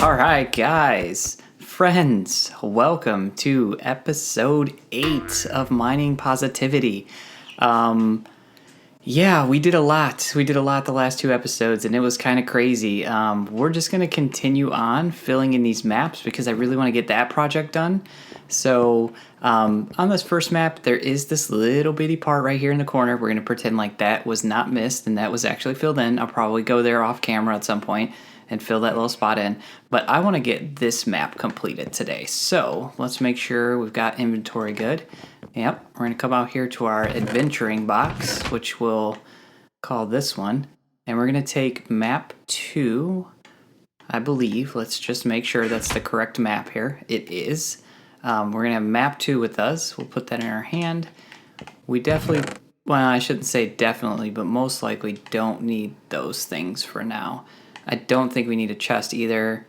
Alright, guys, friends, welcome to episode 8 of Mining Positivity. Yeah, we did a lot. We did a lot the last 2 episodes, and it was kind of crazy. We're just going to continue on filling in these maps because I really want to get that project done. So, on this first map, there is this little bitty part right here in the corner. We're going to pretend like that was not missed and that was actually filled in. I'll probably go there off camera at some point and fill that little spot in. But I want to get this map completed today. So, let's make sure we've got inventory good. Yep, we're going to come out here to our adventuring box, which we'll call this one. And we're going to take map 2, I believe. Let's just make sure that's the correct map here. It is. We're going to have map 2 with us. We'll put that in our hand. We definitely, well, I shouldn't say definitely, but most likely don't need those things for now. I don't think we need a chest either.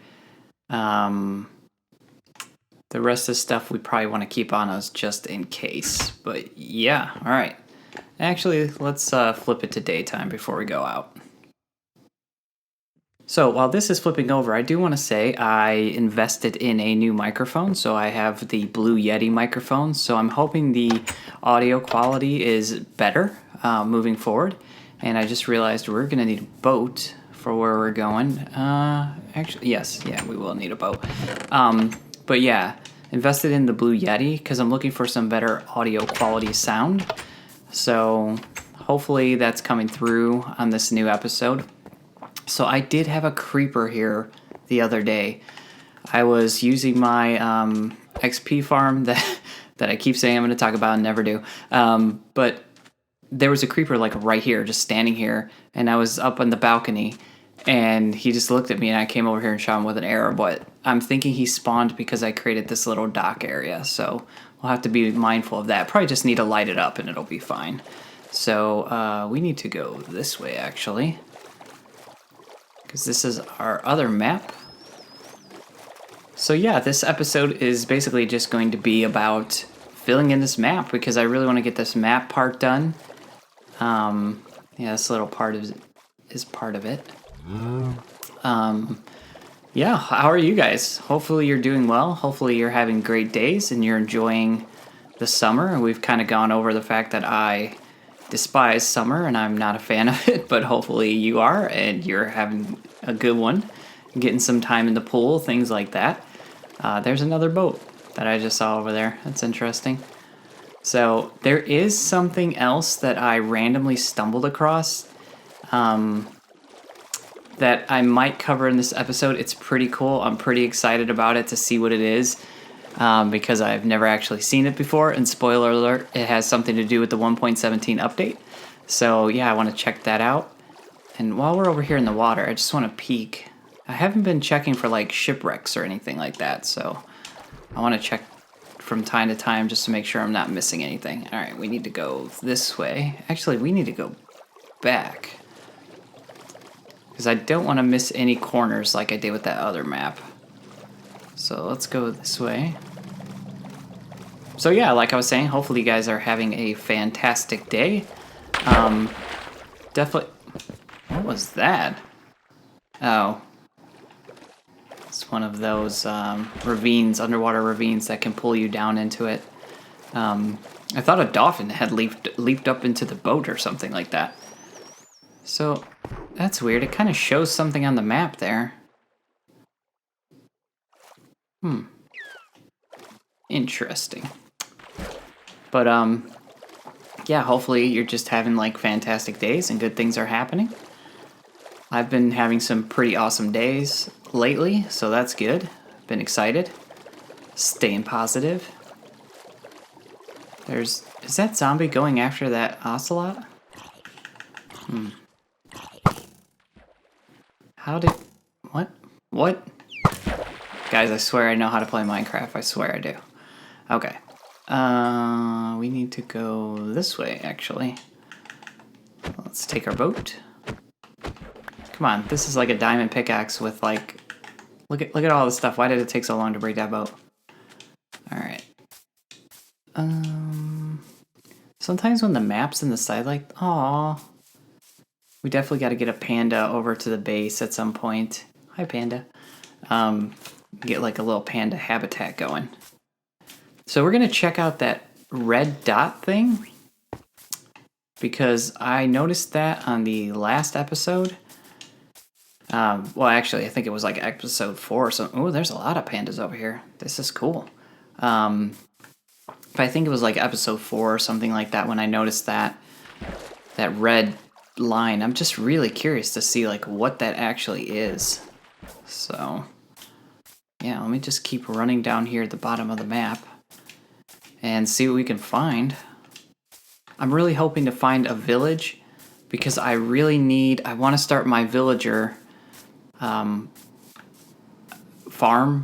The rest of the stuff we probably want to keep on us just in case. But yeah, all right. Actually, let's flip it to daytime before we go out. So while this is flipping over, I do want to say I invested in a new microphone. So I have the Blue Yeti microphone. So I'm hoping the audio quality is better moving forward. And I just realized we're going to need a boat for where we're going. Actually, yes, yeah, we will need a boat. But yeah, invested in the Blue Yeti because I'm looking for some better audio quality sound. So hopefully that's coming through on this new episode. So I did have a creeper here the other day. I was using my XP farm that I keep saying I'm going to talk about and never do. But there was a creeper like right here, just standing here, and I was up on the balcony. And he just looked at me, and I came over here and shot him with an arrow. But I'm thinking he spawned because I created this little dock area. So we'll have to be mindful of that. Probably just need to light it up, and it'll be fine. So we need to go this way, actually. Because this is our other map. So yeah, this episode is basically just going to be about filling in this map. Because I really want to get this map part done. Yeah, this little part is part of it. Yeah, how are you guys? Hopefully you're doing well. Hopefully you're having great days and you're enjoying the summer. We've kind of gone over the fact that I despise summer and I'm not a fan of it, but hopefully you are and you're having a good one, getting some time in the pool, things like that. There's another boat that I just saw over there. That's interesting. So there is something else that I randomly stumbled across that I might cover in this episode. It's pretty cool. I'm pretty excited about it to see what it is because I've never actually seen it before. And spoiler alert, it has something to do with the 1.17 update. So yeah, I want to check that out. And while we're over here in the water, I just want to peek. I haven't been checking for like shipwrecks or anything like that. So I want to check from time to time just to make sure I'm not missing anything. All right, we need to go this way. Actually, we need to go back. Because I don't want to miss any corners like I did with that other map. So let's go this way. So yeah, like I was saying, hopefully you guys are having a fantastic day. Definitely... What was that? Oh. It's one of those ravines, underwater ravines that can pull you down into it. I thought a dolphin had leaped up into the boat or something like that. So... That's weird. It kind of shows something on the map there. Interesting. But, yeah, hopefully you're just having, like, fantastic days and good things are happening. I've been having some pretty awesome days lately, so that's good. Been excited. Staying positive. Is that zombie going after that ocelot? What? Guys, I swear I know how to play Minecraft. I swear I do. Okay. We need to go this way, actually. Let's take our boat. Come on, this is like a diamond pickaxe with like... Look at all this stuff. Why did it take so long to break that boat? Alright. Sometimes when the map's in the side like... Aww. We definitely got to get a panda over to the base at some point. Hi, panda. Get like a little panda habitat going. So we're gonna check out that red dot thing because I noticed that on the last episode. Well, actually, I think it was like episode 4 or something. Oh, there's a lot of pandas over here. This is cool. But I think it was like episode 4 or something like that when I noticed that red line. I'm just really curious to see like what that actually is. So, yeah, let me just keep running down here at the bottom of the map and see what we can find. I'm really hoping to find a village because I want to start my villager farm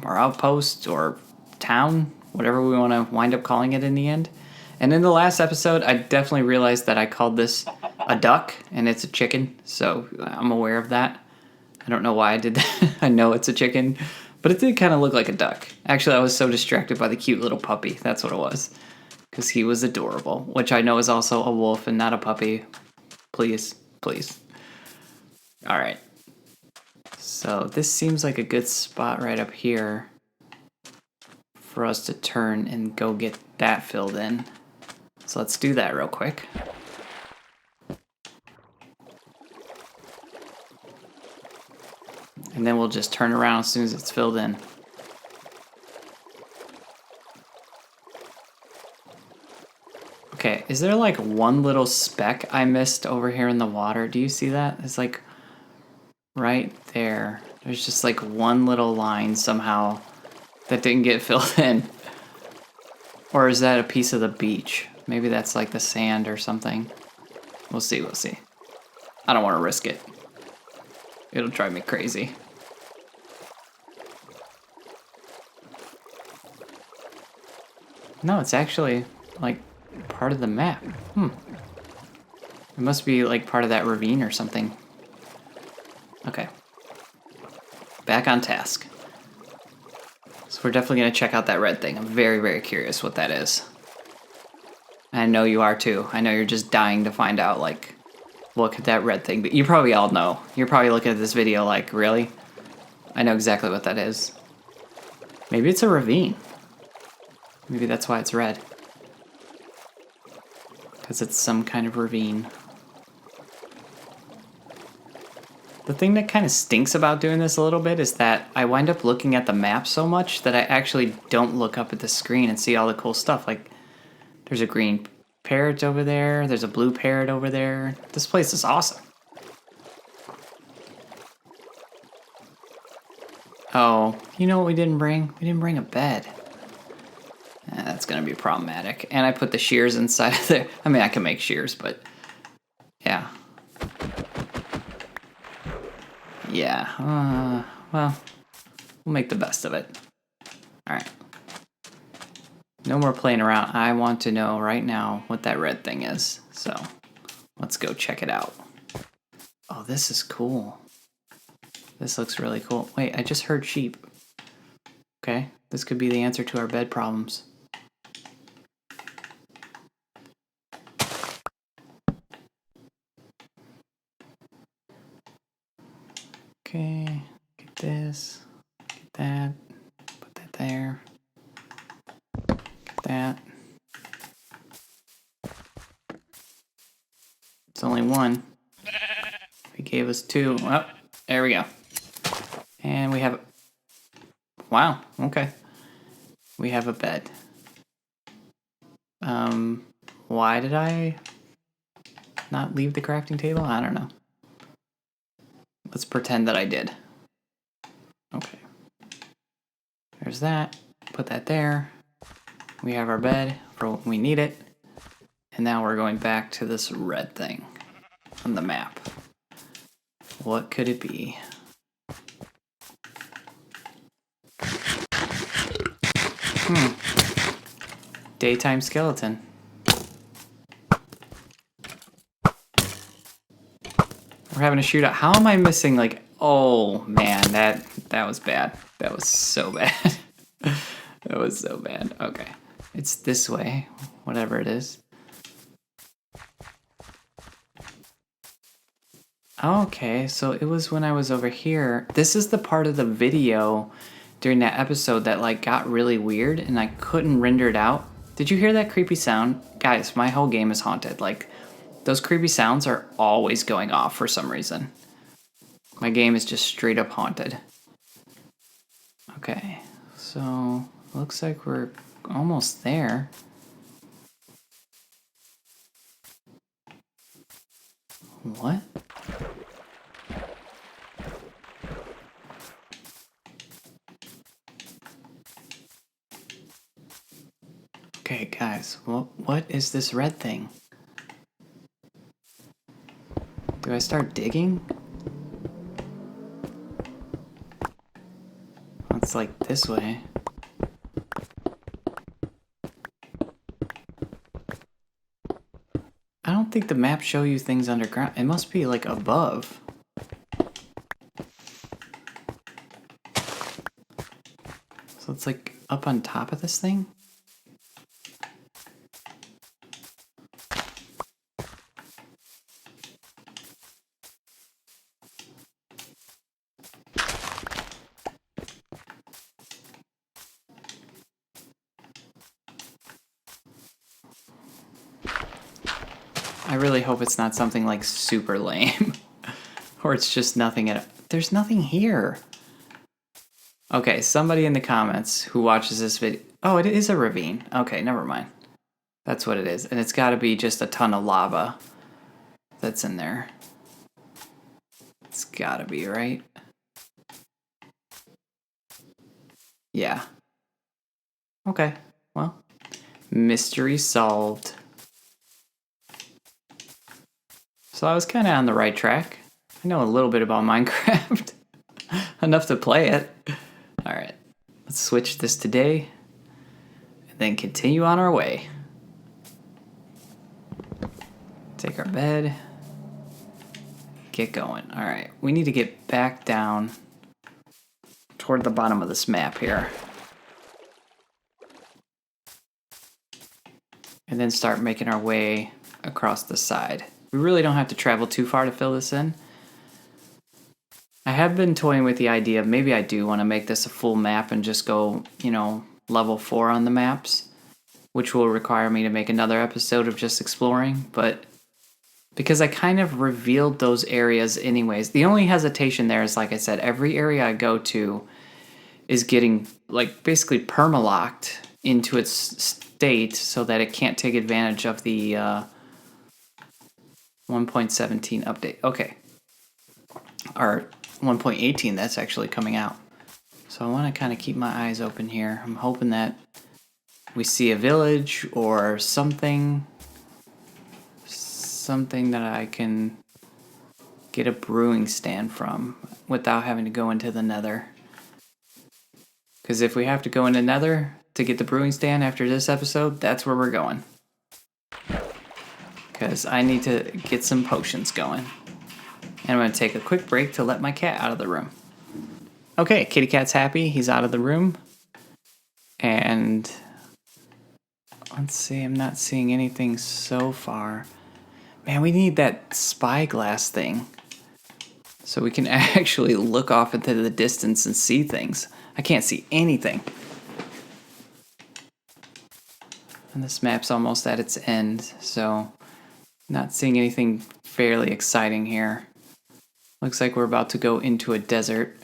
or outpost or town, whatever we want to wind up calling it in the end. And in the last episode, I definitely realized that I called this a duck and it's a chicken, so I'm aware of that. I don't know why I did that. I know it's a chicken, but it did kind of look like a duck. Actually, I was so distracted by the cute little puppy. That's what it was, because he was adorable, which I know is also a wolf and not a puppy. Please, please. All right. So this seems like a good spot right up here for us to turn and go get that filled in. So let's do that real quick. And then we'll just turn around as soon as it's filled in. Okay, is there like one little speck I missed over here in the water? Do you see that? It's like right there. There's just like one little line somehow that didn't get filled in. Or is that a piece of the beach? Maybe that's like the sand or something. We'll see, we'll see. I don't want to risk it. It'll drive me crazy. No, it's actually like part of the map. It must be like part of that ravine or something. Okay. Back on task. So we're definitely going to check out that red thing. I'm very, very curious what that is. I know you are too. I know you're just dying to find out, like, what could that red thing be? You probably all know. You're probably looking at this video like, really? I know exactly what that is. Maybe it's a ravine. Maybe that's why it's red. Because it's some kind of ravine. The thing that kind of stinks about doing this a little bit is that I wind up looking at the map so much that I actually don't look up at the screen and see all the cool stuff. Like, there's a green parrot over there. There's a blue parrot over there. This place is awesome. Oh, you know what we didn't bring? We didn't bring a bed. That's going to be problematic. And I put the shears inside of there. I mean, I can make shears, but yeah. Yeah, well, we'll make the best of it. All right. No more playing around. I want to know right now what that red thing is. So let's go check it out. Oh, this is cool. This looks really cool. Wait, I just heard sheep. Okay, this could be the answer to our bed problems. Okay, get this, get that, put that there, get that. It's only one. He gave us 2. Oh, there we go. And we have, wow, okay. We have a bed. Why did I not leave the crafting table? I don't know. Let's pretend that I did. Okay. There's that. Put that there. We have our bed for when we need it. And now we're going back to this red thing on the map. What could it be? Daytime skeleton. We're having a shootout. How am I missing, like, oh man, that was bad. That was so bad. That was so bad. Okay. It's this way, whatever it is. Okay, so it was when I was over here. This is the part of the video during that episode that like got really weird and I couldn't render it out. Did you hear that creepy sound? Guys, my whole game is haunted. Like, those creepy sounds are always going off for some reason. My game is just straight up haunted. Okay, so looks like we're almost there. What? Okay, guys, what is this red thing? Do I start digging? It's like this way. I don't think the maps show you things underground. It must be like above. So it's like up on top of this thing? I really hope it's not something like super lame. Or it's just nothing at all. There's nothing here. Okay, somebody in the comments who watches this video. Oh, it is a ravine. Okay, never mind. That's what it is. And it's got to be just a ton of lava that's in there. It's got to be, right? Yeah. Okay, well, mystery solved. So I was kind of on the right track. I know a little bit about Minecraft. Enough to play it. Alright, let's switch this to day. And then continue on our way. Take our bed. Get going. Alright, we need to get back down toward the bottom of this map here. And then start making our way across the side. We really don't have to travel too far to fill this in. I have been toying with the idea of maybe I do want to make this a full map and just go, you know, level 4 on the maps, which will require me to make another episode of just exploring, but because I kind of revealed those areas anyways. The only hesitation there is, like I said, every area I go to is getting, like, basically permalocked into its state so that it can't take advantage of the 1.17 update. Okay. Or 1.18, that's actually coming out. So I want to kind of keep my eyes open here. I'm hoping that we see a village or something that I can get a brewing stand from without having to go into the nether. Because if we have to go into nether to get the brewing stand after this episode, that's where we're going. Because I need to get some potions going. And I'm going to take a quick break to let my cat out of the room. Okay, kitty cat's happy. He's out of the room. And let's see, I'm not seeing anything so far. Man, we need that spyglass thing so we can actually look off into the distance and see things. I can't see anything. And this map's almost at its end, so not seeing anything fairly exciting here. Looks like we're about to go into a desert.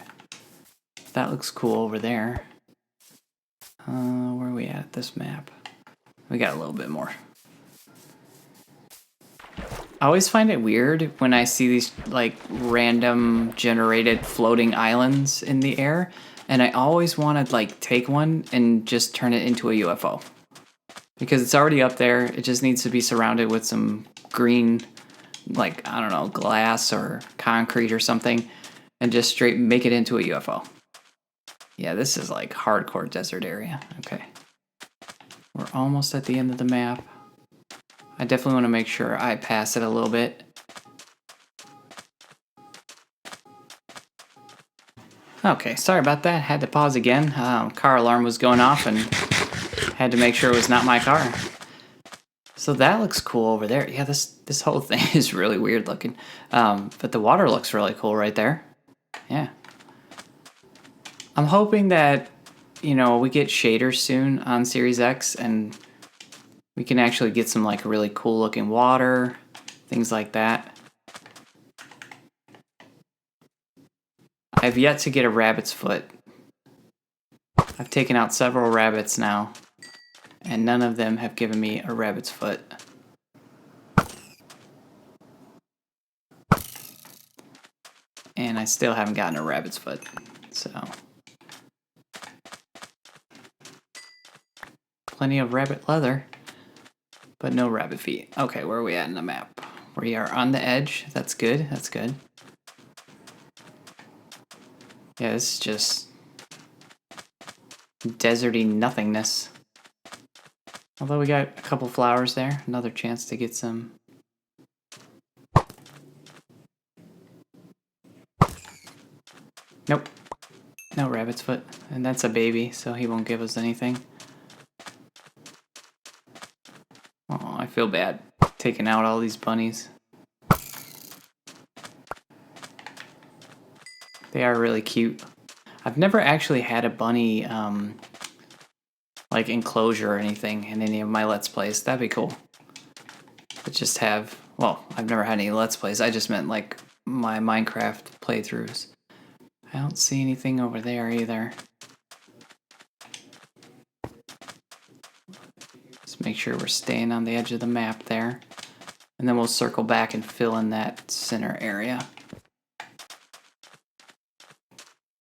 That looks cool over there. Where are we at this map? We got a little bit more. I always find it weird when I see these like random generated floating islands in the air, and I always want to like take one and just turn it into a UFO. Because it's already up there, it just needs to be surrounded with some green, like, I don't know, glass or concrete or something, and just straight make it into a UFO. Yeah, this is like hardcore desert area. Okay. We're almost at the end of the map. I definitely want to make sure I pass it a little bit. Okay, sorry about that. Had to pause again. Car alarm was going off and had to make sure it was not my car. So that looks cool over there. Yeah, this This whole thing is really weird looking. But the water looks really cool right there. Yeah. I'm hoping that, you know, we get shaders soon on Series X and we can actually get some like really cool looking water, things like that. I've yet to get a rabbit's foot. I've taken out several rabbits now, and none of them have given me a rabbit's foot. And I still haven't gotten a rabbit's foot, so. Plenty of rabbit leather, but no rabbit feet. Okay, where are we at in the map? We are on the edge. That's good, that's good. Yeah, this is just deserty nothingness. Although we got a couple flowers there, another chance to get some. Nope, no rabbit's foot, and that's a baby, so he won't give us anything. Oh, I feel bad taking out all these bunnies. They are really cute. I've never actually had a bunny like enclosure or anything in any of my Let's Plays. That'd be cool. But just have, well, I've never had any Let's Plays. I just meant like my Minecraft playthroughs. I don't see anything over there either. Let's make sure we're staying on the edge of the map there. And then we'll circle back and fill in that center area.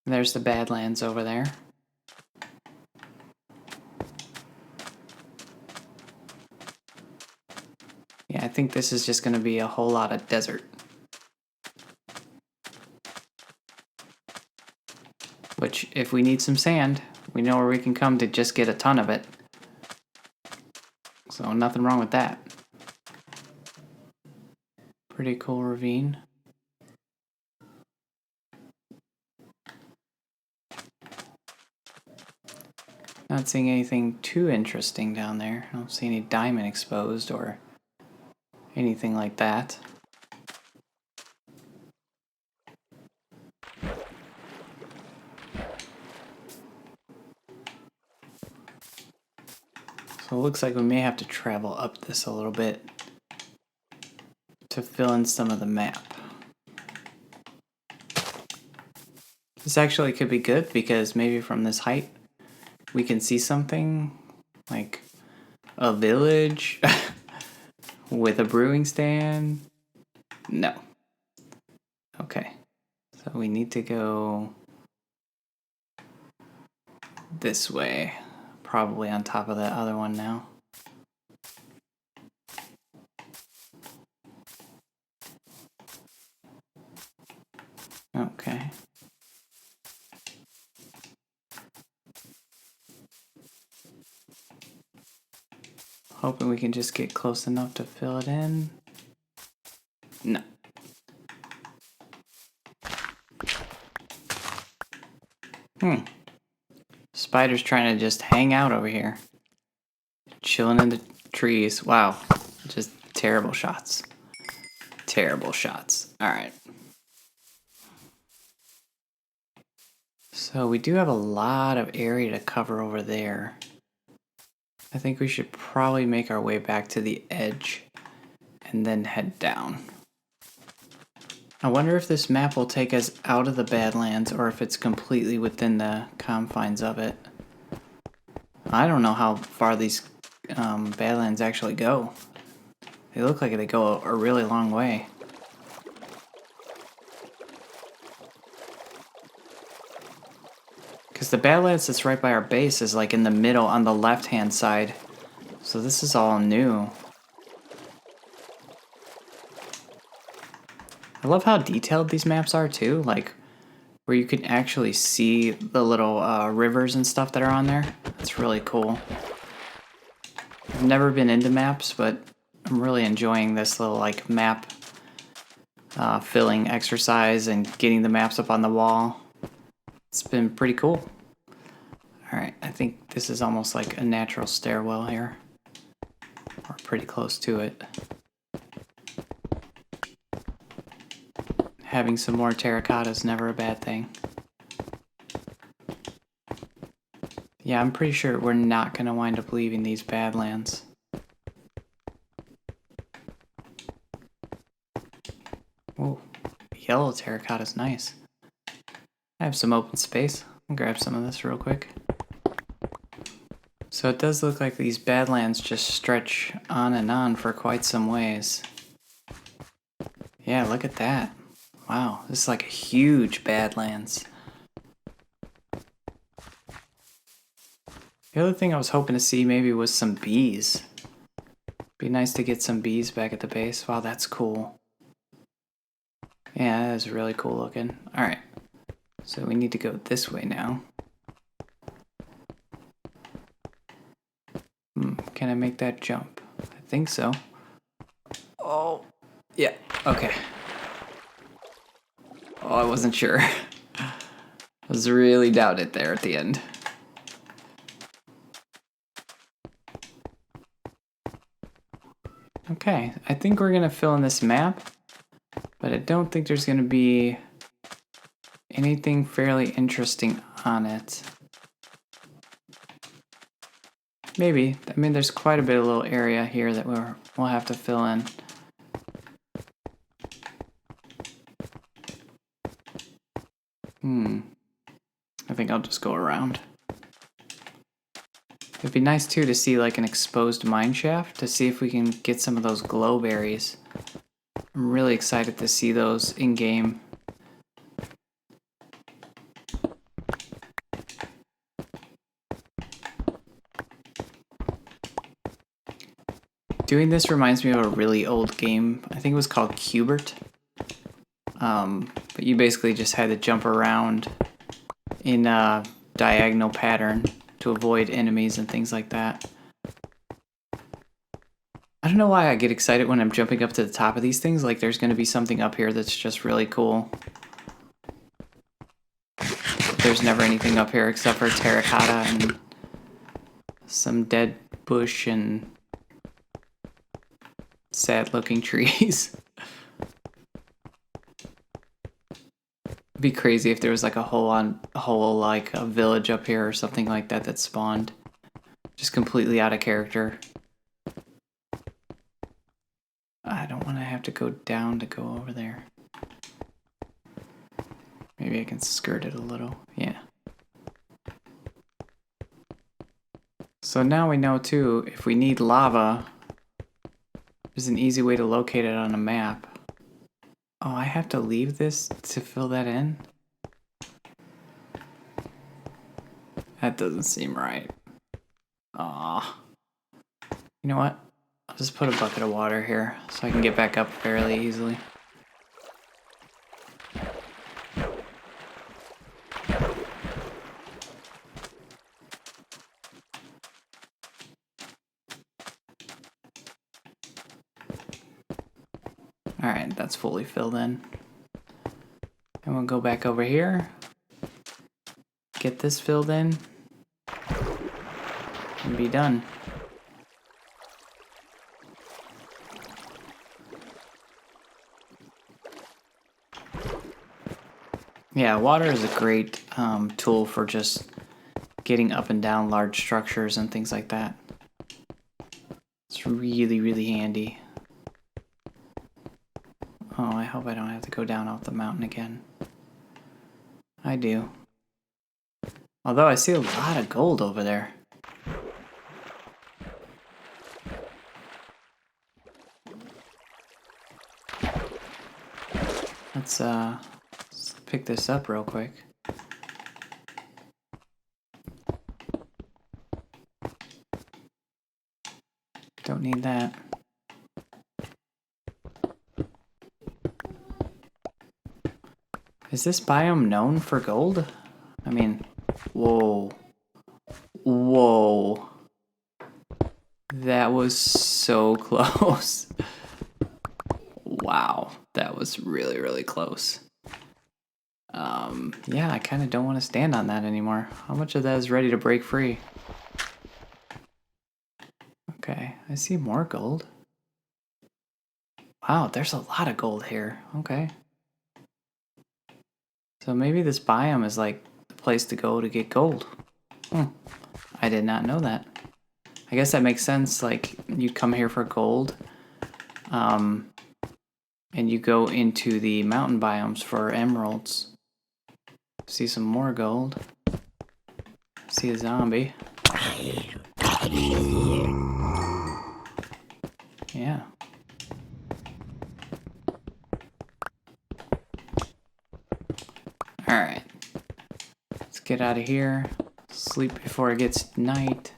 There's the Badlands over there. Yeah, I think this is just going to be a whole lot of desert. Which, if we need some sand, we know where we can come to just get a ton of it. So nothing wrong with that. Pretty cool ravine. Not seeing anything too interesting down there. I don't see any diamond exposed or anything like that. So it looks like we may have to travel up this a little bit to fill in some of the map. This actually could be good because maybe from this height we can see something like a village with a brewing stand. No. Okay. So we need to go this way. Probably on top of that other one now. Okay. Hoping we can just get close enough to fill it in. No. Spider's trying to just hang out over here. Chilling in the trees. Wow. Just terrible shots. Terrible shots. Alright. So we do have a lot of area to cover over there. I think we should probably make our way back to the edge and then head down. I wonder if this map will take us out of the Badlands or if it's completely within the confines of it. I don't know how far these Badlands actually go. They look like they go a really long way. Because the Badlands that's right by our base is like in the middle on the left-hand side. So this is all new. I love how detailed these maps are too, like where you can actually see the little rivers and stuff that are on there. That's really cool. I've never been into maps, but I'm really enjoying this little like map filling exercise and getting the maps up on the wall. It's been pretty cool. Alright, I think this is almost like a natural stairwell here. Or pretty close to it. having some more terracotta is never a bad thing. Yeah, I'm pretty sure we're not going to wind up leaving these Badlands. Oh, yellow terracotta is nice. I have some open space. I'll grab some of this real quick. So it does look like these Badlands just stretch on and on for quite some ways. Yeah, look at that. Wow, this is like a huge Badlands. The other thing I was hoping to see maybe was some bees. Be nice to get some bees back at the base. Wow, that's cool. Yeah, that is really cool looking. Alright, so we need to go this way now. Can I make that jump? I think so. Oh, yeah, okay. Oh, I wasn't sure. I was really doubted there at the end. Okay, I think we're gonna fill in this map, but I don't think there's gonna be anything fairly interesting on it. Maybe. I mean, there's quite a bit of little area here that we'll have to fill in. I think I'll just go around. It'd be nice too to see like an exposed mine shaft to see if we can get some of those glow berries. I'm really excited to see those in game. Doing this reminds me of a really old game. I think it was called Cubert. But you basically just had to jump around in a diagonal pattern to avoid enemies and things like that. I don't know why I get excited when I'm jumping up to the top of these things, like there's going to be something up here that's just really cool. There's never anything up here except for terracotta and some dead bush and sad looking trees. It'd be crazy if there was like a whole like a village up here or something like that that spawned. Just completely out of character. I don't want to have to go down to go over there. Maybe I can skirt it a little. Yeah. So now we know too, if we need lava, there's an easy way to locate it on a map. Oh, I have to leave this to fill that in? That doesn't seem right. Aw. You know what? I'll just put a bucket of water here so I can get back up fairly easily. Alright, that's fully filled in. And we'll go back over here. Get this filled in. And be done. Yeah, water is a great tool for just getting up and down large structures and things like that. It's really, really handy. Oh, I hope I don't have to go down off the mountain again. I do. Although I see a lot of gold over there. Let's pick this up real quick. Don't need that. Is this biome known for gold? I mean, whoa. Whoa. That was so close. Wow, that was really, really close. Yeah, I kind of don't want to stand on that anymore. How much of that is ready to break free? Okay, I see more gold. Wow, there's a lot of gold here. Okay. So maybe this biome is like the place to go to get gold. I did not know that. I guess that makes sense. Like, you come here for gold, and you go into the mountain biomes for emeralds. See some more gold. See a zombie. Yeah. Alright. Let's get out of here. Sleep before it gets night.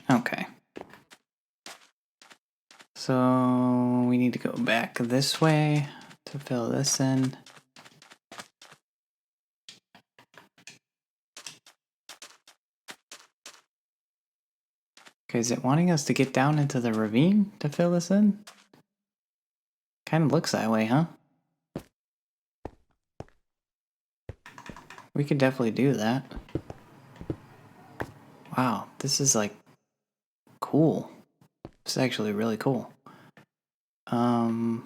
Okay. So we need to go back this way to fill this in. Okay, is it wanting us to get down into the ravine to fill this in? Kind of looks that way, huh? We could definitely do that. Wow, this is like cool. This is actually really cool. I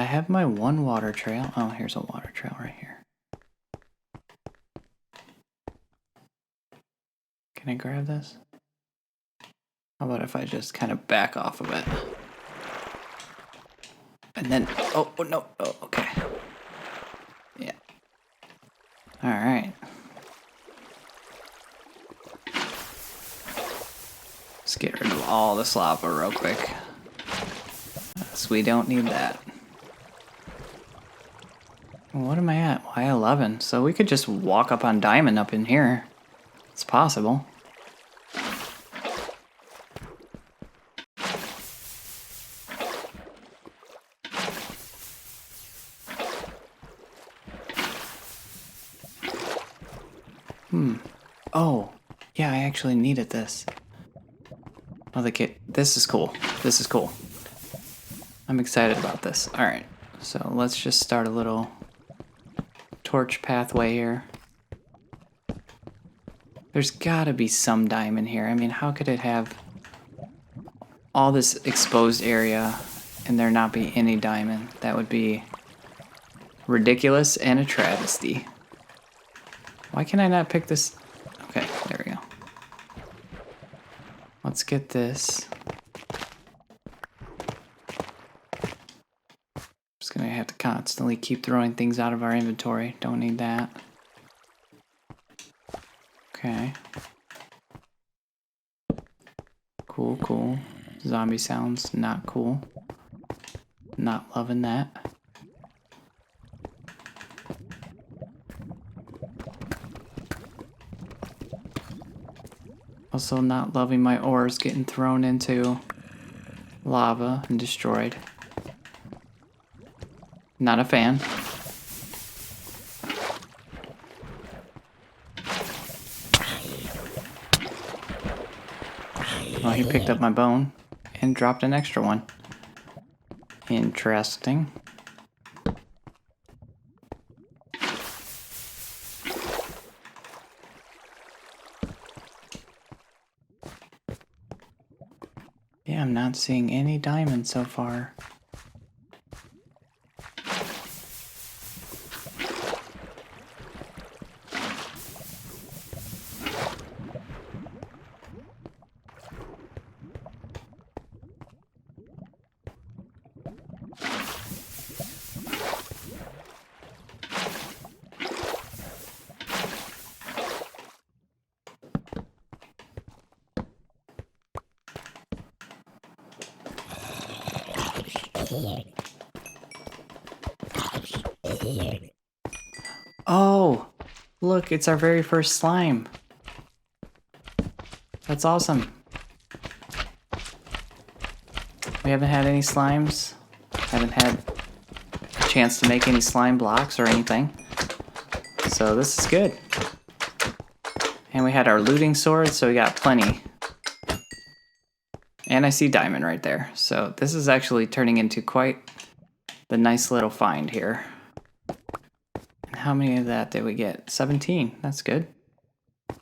have my one water trail. Oh, here's a water trail right here. Can I grab this? How about if I just kind of back off of it? And then, oh no, oh, okay. Yeah. All right. Let's get rid of all this lava real quick. So we don't need that. What am I at? Y11. So we could just walk up on diamond up in here. It's possible. Oh, yeah, I actually needed this. Oh, the kit. This is cool. This is cool. I'm excited about this. All right, so let's just start a little torch pathway here. There's gotta be some diamond here. I mean, how could it have all this exposed area and there not be any diamond? That would be ridiculous and a travesty. Why can I not pick this? Okay, there we go. Let's get this. Just gonna have to constantly keep throwing things out of our inventory. Don't need that. Okay. Cool, cool. Zombie sounds not cool. Not loving that. Also not loving my ores getting thrown into lava and destroyed. Not a fan. Well, he picked up my bone and dropped an extra one. Interesting. Yeah, I'm not seeing any diamonds so far. Oh, look, it's our very first slime. That's awesome. We haven't had any slimes. Haven't had a chance to make any slime blocks or anything. So this is good. And we had our looting sword, so we got plenty. And I see diamond right there. So this is actually turning into quite the nice little find here. And how many of that did we get? 17. That's good.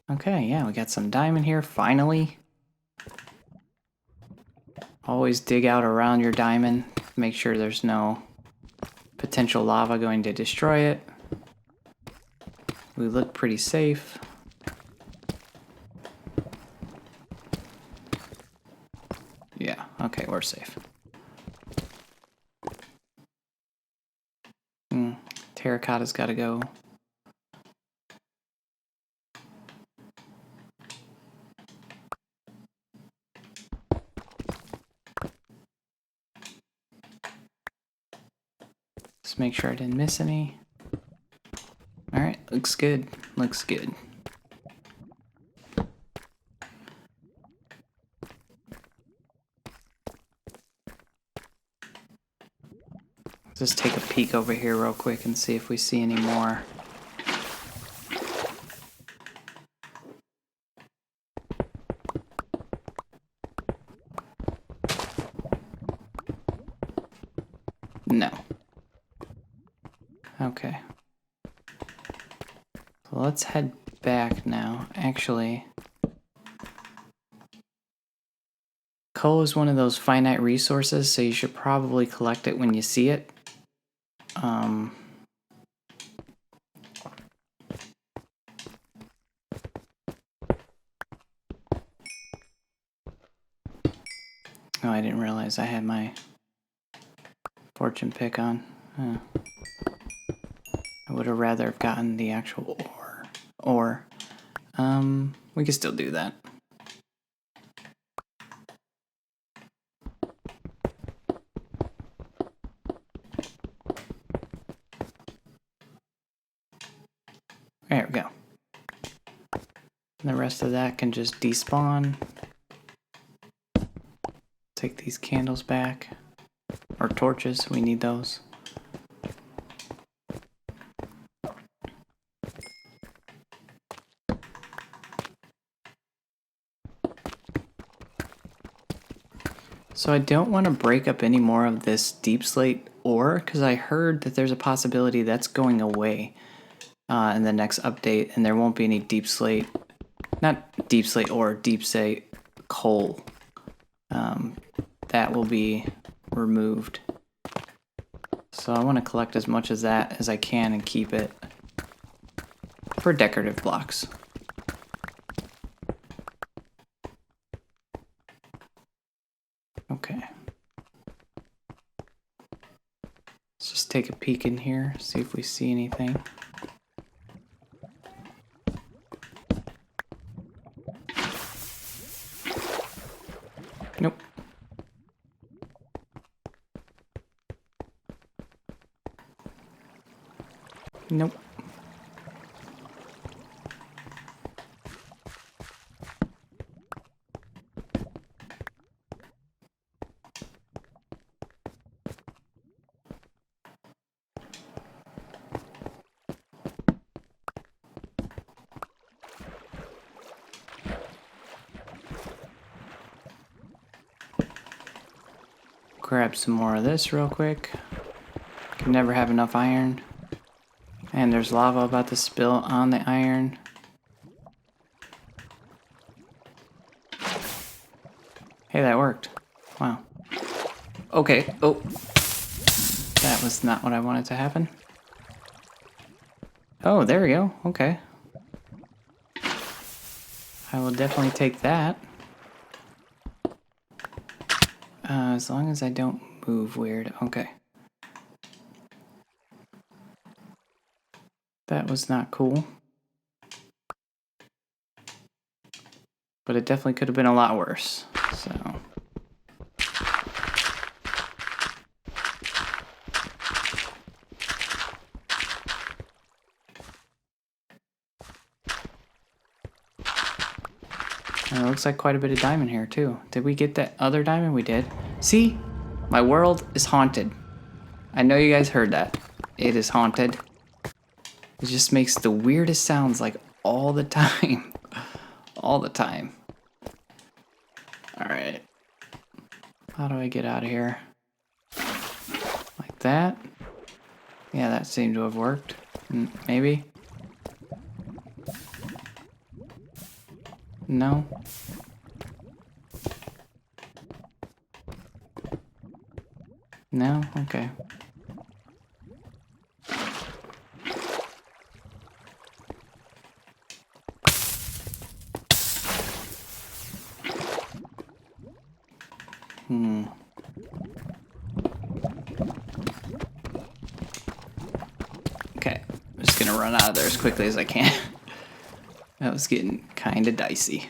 Okay, yeah, we got some diamond here, finally. Always dig out around your diamond. Make sure there's no potential lava going to destroy it. We look pretty safe. Yeah, okay, we're safe. Terracotta's gotta go. Just make sure I didn't miss any. Alright, looks good. Looks good. Just take a peek over here real quick and see if we see any more. No. Okay. So let's head back now. Actually, coal is one of those finite resources, so you should probably collect it when you see it. Oh, I didn't realize I had my fortune pick on. Huh. I would have rather have gotten the actual ore. We can still do that. There we go. And the rest of that can just despawn. Take these candles back. Or torches, we need those. So I don't want to break up any more of this deep slate ore, because I heard that there's a possibility that's going away in the next update, and there won't be any deep slate, not deep slate ore, deep slate coal. That will be removed. So I want to collect as much of that as I can and keep it for decorative blocks. Okay. Let's just take a peek in here, see if we see anything. Nope. Nope. Grab some more of this real quick. Can never have enough iron. And there's lava about to spill on the iron. Hey, that worked. Wow. Okay. Oh. That was not what I wanted to happen. Oh, there we go. Okay. I will definitely take that. As long as I don't move weird. Okay. That was not cool. But it definitely could have been a lot worse. So. And it looks like quite a bit of diamond here too. Did we get that other diamond? We did. See? My world is haunted. I know you guys heard that. It is haunted. It just makes the weirdest sounds like all the time. All the time. Alright. How do I get out of here? Like that? Yeah, that seemed to have worked. Maybe. No? No? Okay. Okay, I'm just gonna run out of there as quickly as I can. That was getting kinda dicey.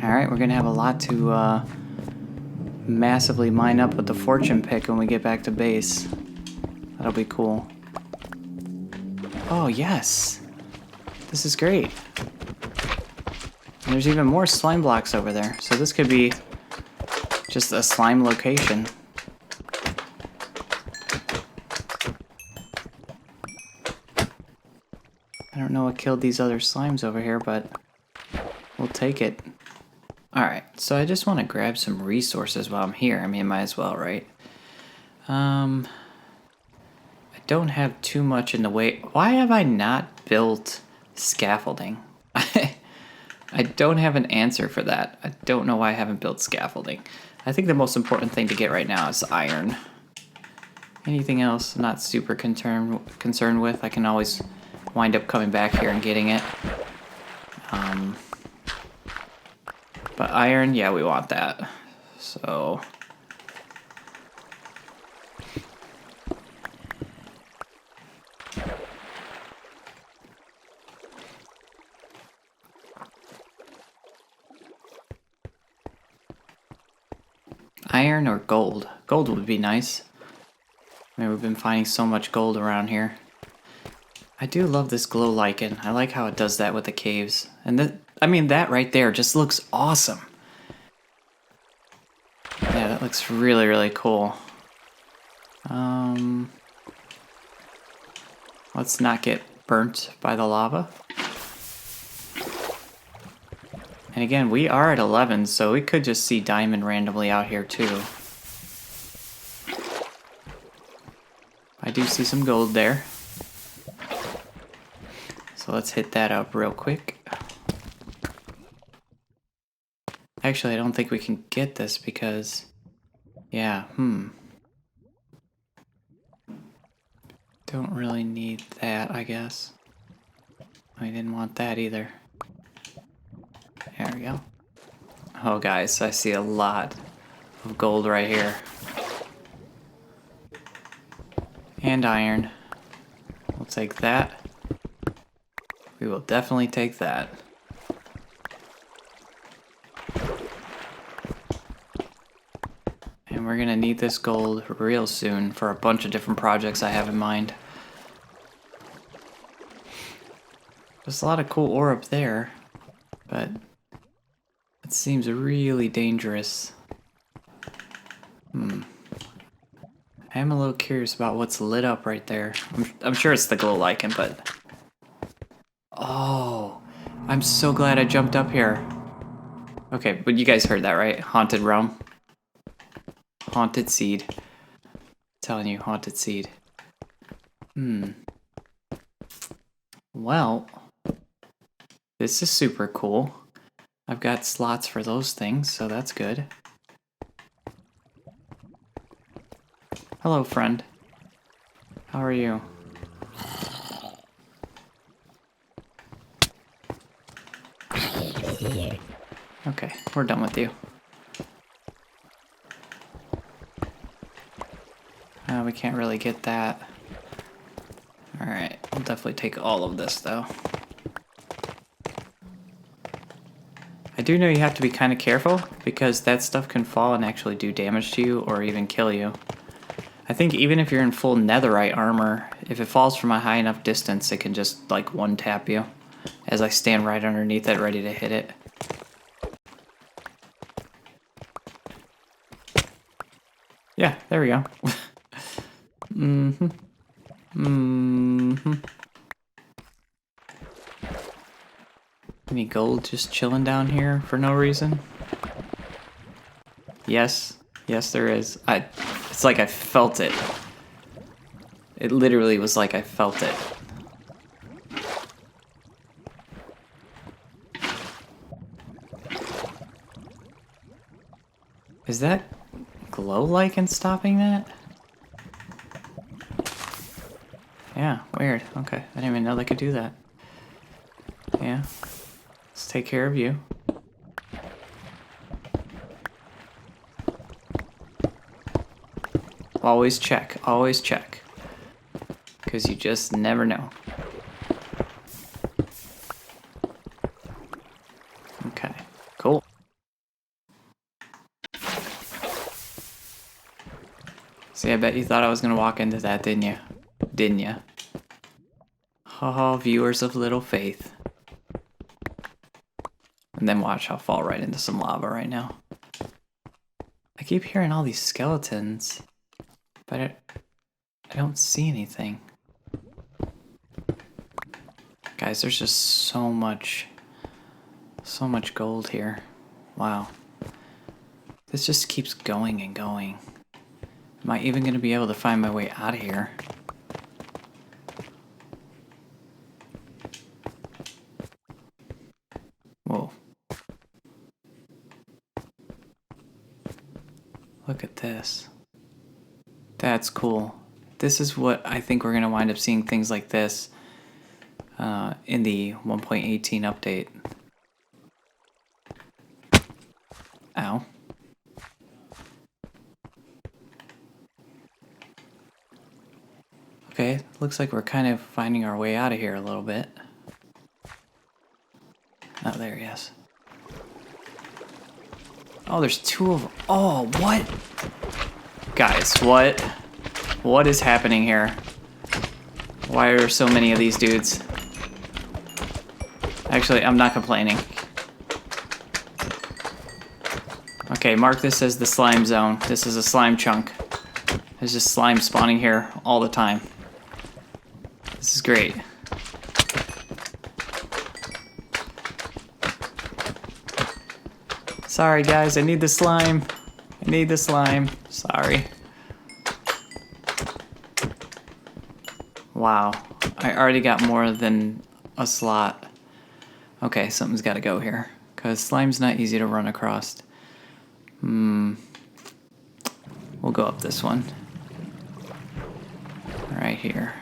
Alright, we're gonna have a lot to massively mine up with the fortune pick when we get back to base. That'll be cool. Oh, yes! This is great. And there's even more slime blocks over there, so this could be just a slime location. I don't know what killed these other slimes over here, but we'll take it. Alright, so I just want to grab some resources while I'm here. I mean, might as well, right? I don't have too much in the way. Why have I not built scaffolding? I don't have an answer for that. I don't know why I haven't built scaffolding. I think the most important thing to get right now is iron. Anything else I'm not super concerned with, I can always wind up coming back here and getting it. But iron, yeah, we want that. So... iron or gold? Gold would be nice. I mean, we've been finding so much gold around here. I do love this glow lichen. I like how it does that with the caves. And I mean, that right there just looks awesome. Yeah, that looks really, really cool. Let's not get burnt by the lava. And again, we are at 11, so we could just see diamond randomly out here too. I do see some gold there. So let's hit that up real quick. Actually, I don't think we can get this because... yeah, Don't really need that, I guess. I didn't want that either. There we go. Oh, guys, I see a lot of gold right here. And iron. We'll take that. We will definitely take that. And we're gonna need this gold real soon for a bunch of different projects I have in mind. There's a lot of cool ore up there, but it seems really dangerous. I am a little curious about what's lit up right there. I'm sure it's the glow lichen, but... oh, I'm so glad I jumped up here. Okay, but you guys heard that, right? Haunted realm. Haunted seed. I'm telling you, haunted seed. Well, this is super cool. I've got slots for those things, so that's good. Hello, friend. How are you? Okay, we're done with you. We can't really get that. Alright, I'll definitely take all of this, though. I do know you have to be kind of careful, because that stuff can fall and actually do damage to you, or even kill you. I think even if you're in full netherite armor, if it falls from a high enough distance, it can just, like, one-tap you, as I stand right underneath it, ready to hit it. Yeah, there we go. Any gold just chilling down here for no reason? Yes. Yes, there is. It's like I felt it. It literally was like I felt it. Is that glow lichen stopping that? Yeah, weird. Okay, I didn't even know they could do that. Yeah. Let's take care of you. Always check. Always check. Because you just never know. Okay, cool. See, I bet you thought I was going to walk into that, didn't you? Didn't you? Oh, viewers of little faith. And then watch, I'll fall right into some lava right now. I keep hearing all these skeletons, but I don't see anything. Guys, there's just so much gold here. Wow. This just keeps going and going. Am I even going to be able to find my way out of here? Whoa. Look at this. That's cool. This is what I think we're going to wind up seeing, things like this in the 1.18 update. Ow. Okay, looks like we're kind of finding our way out of here a little bit. Oh, there he is. Oh, there's two of them. Oh, what? Guys, what? What is happening here? Why are there so many of these dudes? Actually, I'm not complaining. Okay, mark this as the slime zone. This is a slime chunk. There's just slime spawning here all the time. This is great. Sorry guys, I need the slime. I need the slime. Sorry. Wow, I already got more than a slot. Okay, something's gotta go here, because slime's not easy to run across. We'll go up this one. Right here.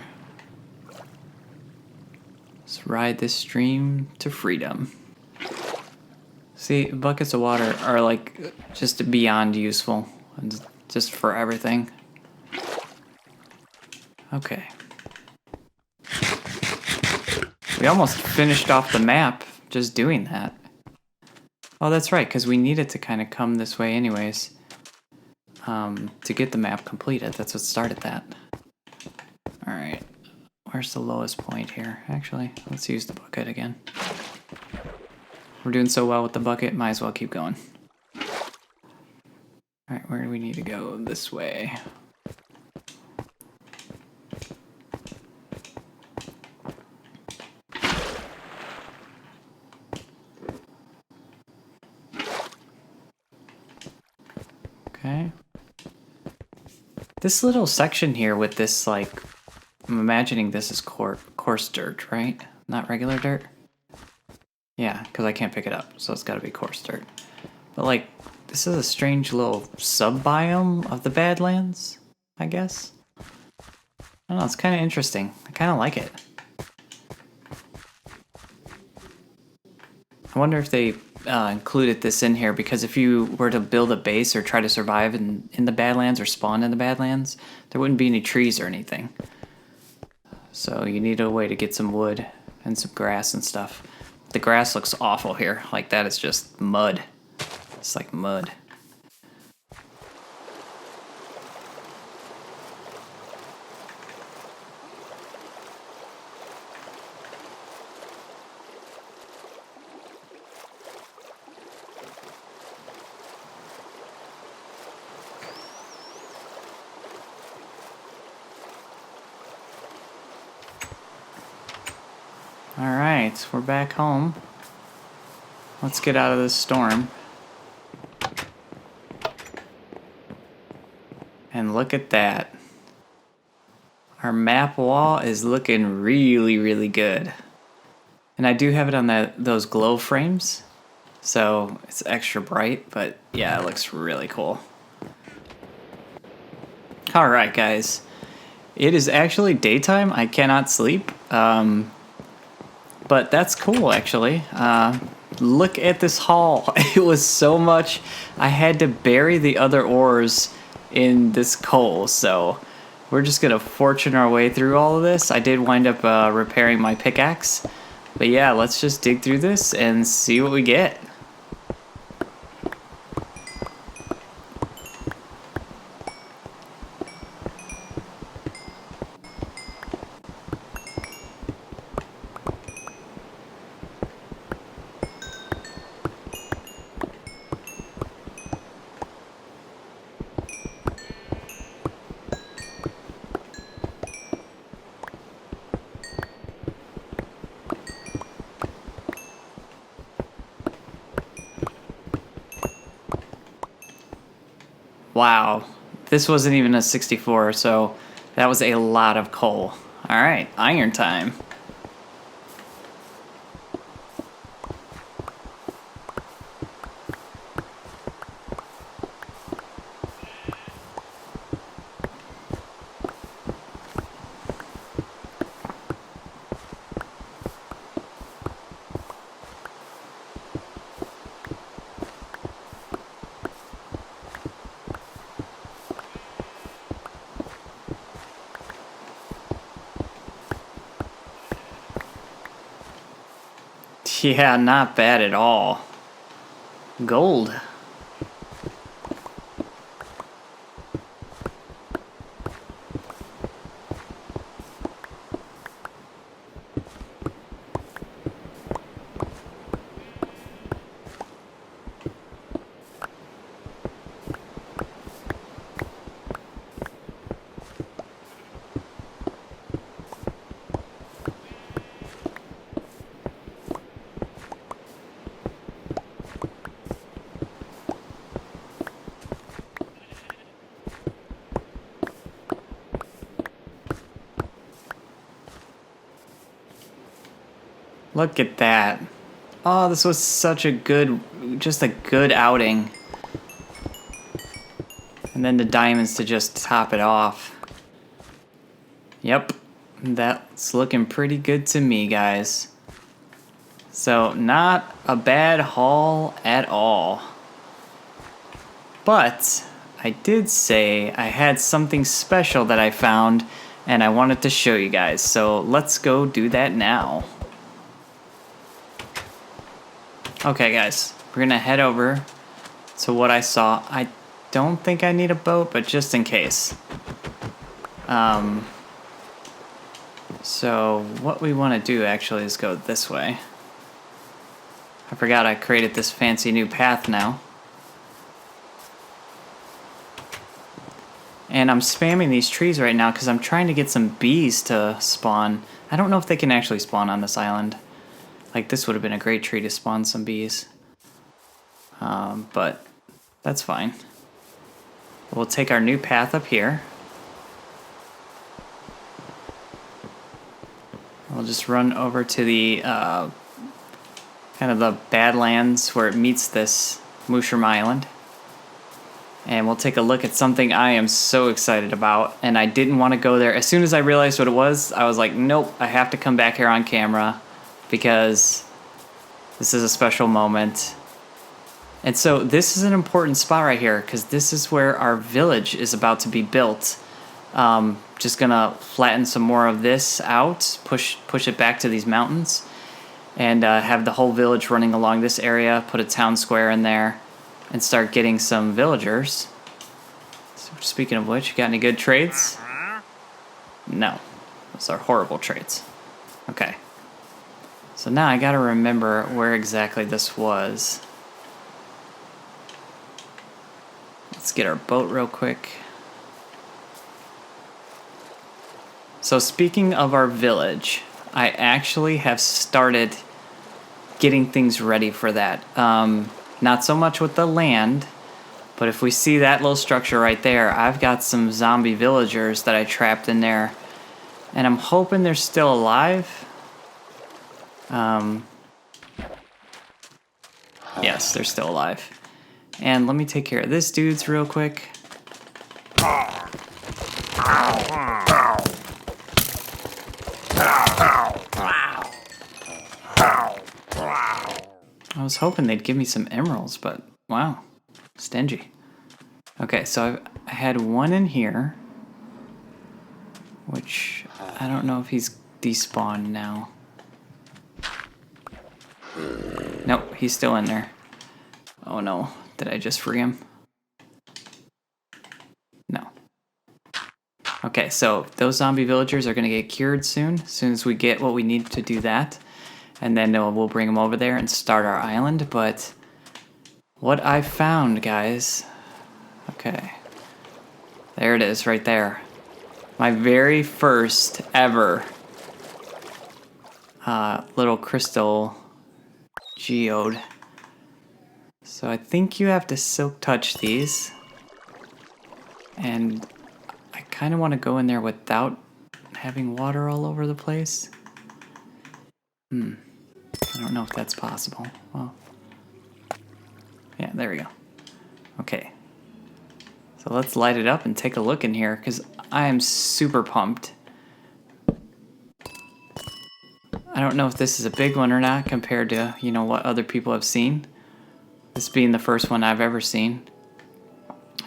Let's ride this stream to freedom. See, buckets of water are like just beyond useful. Just for everything. Okay. We almost finished off the map just doing that. Oh, that's right, because we needed to kind of come this way anyways. To get the map completed. That's what started that. Alright. Where's the lowest point here? Actually, let's use the bucket again. We're doing so well with the bucket, might as well keep going. Alright, where do we need to go? This way. Okay. This little section here with this, like, I'm imagining this is coarse dirt, right? Not regular dirt? Yeah, because I can't pick it up, so it's got to be coarse dirt. But, like, this is a strange little sub-biome of the Badlands, I guess? I don't know, it's kind of interesting. I kind of like it. I wonder if they included this in here, because if you were to build a base or try to survive in the Badlands or spawn in the Badlands, there wouldn't be any trees or anything. So you need a way to get some wood and some grass and stuff. The grass looks awful here. Like, that is just mud. It's like mud. Alright, we're back home. Let's get out of this storm. And look at that. Our map wall is looking really, really good. And I do have it on those glow frames, so it's extra bright, but yeah, it looks really cool. All right, guys. It is actually daytime. I cannot sleep, but that's cool, actually. Look at this haul. It was so much. I had to bury the other ores in this coal, so we're just going to fortune our way through all of this. I did wind up repairing my pickaxe, but yeah, let's just dig through this and see what we get. Wow, this wasn't even a 64, so that was a lot of coal. All right, iron time. Yeah, not bad at all. Gold. Look at that. Oh, this was such a good, just a good outing. And then the diamonds to just top it off. Yep, that's looking pretty good to me, guys. So, not a bad haul at all. But I did say I had something special that I found, and I wanted to show you guys. So let's go do that now. Okay, guys, we're gonna head over to what I saw. I don't think I need a boat, but just in case. So what we want to do actually is go this way. I forgot I created this fancy new path now. And I'm spamming these trees right now because I'm trying to get some bees to spawn. I don't know if they can actually spawn on this island. Like, this would have been a great tree to spawn some bees. But that's fine. We'll take our new path up here. We'll just run over to the kind of the Badlands where it meets this Mushroom Island. And we'll take a look at something I am so excited about. And I didn't want to go there. As soon as I realized what it was, I was like, nope, I have to come back here on camera because this is a special moment. And so this is an important spot right here because this is where our village is about to be built. Just gonna flatten some more of this out, push it back to these mountains, and have the whole village running along this area, put a town square in there, and start getting some villagers. So speaking of which, you got any good trades? No. Those are horrible trades. Okay. So now I gotta remember where exactly this was. Let's get our boat real quick. So speaking of our village, I actually have started getting things ready for that. Not so much with the land, But if we see that little structure right there, I've got some zombie villagers that I trapped in there. And I'm hoping they're still alive. Yes, they're still alive. And let me take care of this dude's real quick. I was hoping they'd give me some emeralds, but wow, stingy. Okay, so I had one in here, which I don't know if he's despawned now. Nope, he's still in there. Oh no, did I just free him? No. Okay, so those zombie villagers are gonna get cured soon, as soon as we get what we need to do that. And then we'll bring them over there and start our island, but what I found, guys, okay, there it is right there. My very first ever little crystal geode. So I think you have to silk touch these. And I kind of want to go in there without having water all over the place. I don't know if that's possible. Well, yeah, there we go. Okay. So let's light it up and take a look in here, because I am super pumped. I don't know if this is a big one or not compared to, you know, what other people have seen. This being the first one I've ever seen.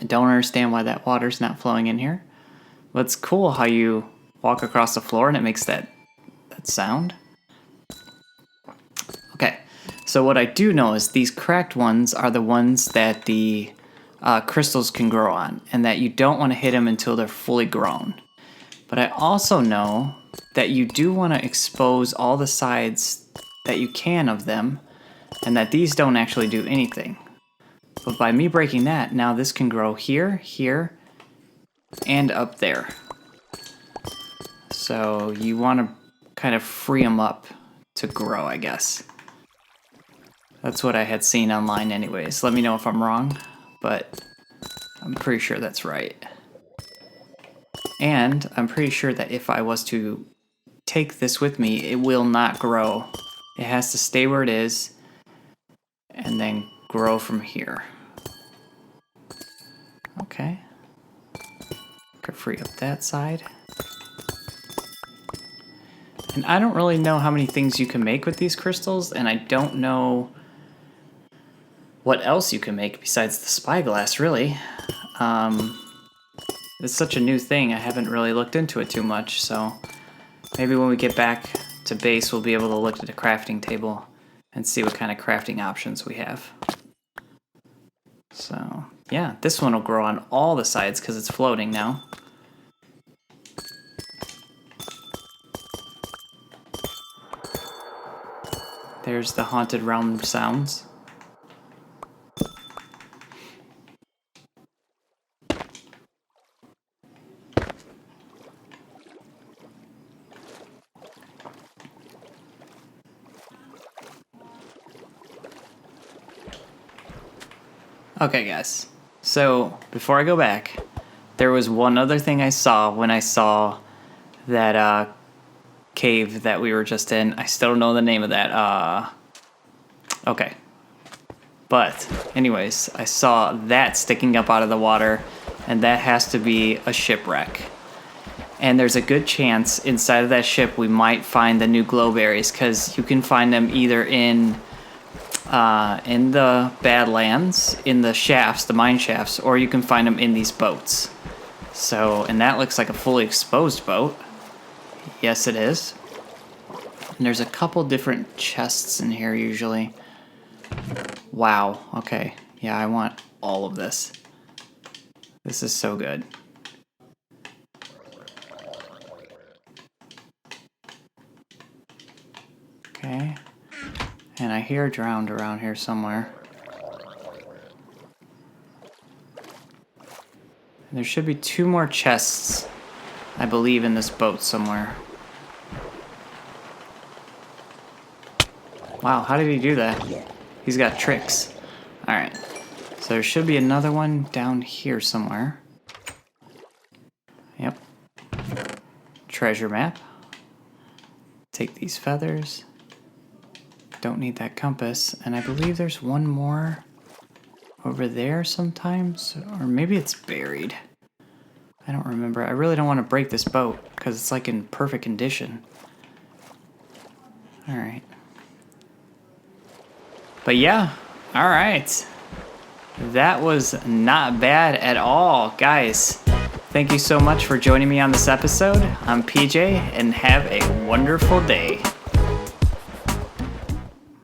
I don't understand why that water's not flowing in here. But it's cool how you walk across the floor and it makes that sound. Okay, so what I do know is these cracked ones are the ones that the crystals can grow on, and that you don't want to hit them until they're fully grown. But I also know that you do want to expose all the sides that you can of them, and that these don't actually do anything. But by me breaking that, now this can grow here, here, and up there. So you want to kind of free them up to grow, I guess. That's what I had seen online anyways. Let me know if I'm wrong, but I'm pretty sure that's right. And I'm pretty sure that if I was to take this with me, it will not grow. It has to stay where it is and then grow from here. Okay. Could free up that side. And I don't really know how many things you can make with these crystals, and I don't know what else you can make besides the spyglass, really. It's such a new thing, I haven't really looked into it too much, so maybe when we get back to base, we'll be able to look at the crafting table and see what kind of crafting options we have. So, yeah, this one will grow on all the sides because it's floating now. There's the haunted realm sounds. Okay, guys. So, before I go back, there was one other thing I saw when I saw that cave that we were just in. I still don't know the name of that. Okay. But, anyways, I saw that sticking up out of the water, and that has to be a shipwreck. And there's a good chance inside of that ship we might find the new glowberries, because you can find them either in the Badlands, in the shafts, the mine shafts, or you can find them in these boats. So, and that looks like a fully exposed boat. Yes, it is. And there's a couple different chests in here usually. Wow, okay. Yeah, I want all of this. This is so good. Okay. And I hear drowned around here somewhere. There should be 2 more chests, I believe, in this boat somewhere. Wow, how did he do that? He's got tricks. Alright. So there should be another one down here somewhere. Yep. Treasure map. Take these feathers. Don't need that compass. And I believe there's one more over there sometimes. Or maybe it's buried. I don't remember. I really don't want to break this boat because it's like in perfect condition. Alright. But yeah, alright. That was not bad at all. Guys, thank you so much for joining me on this episode. I'm PJ, and have a wonderful day.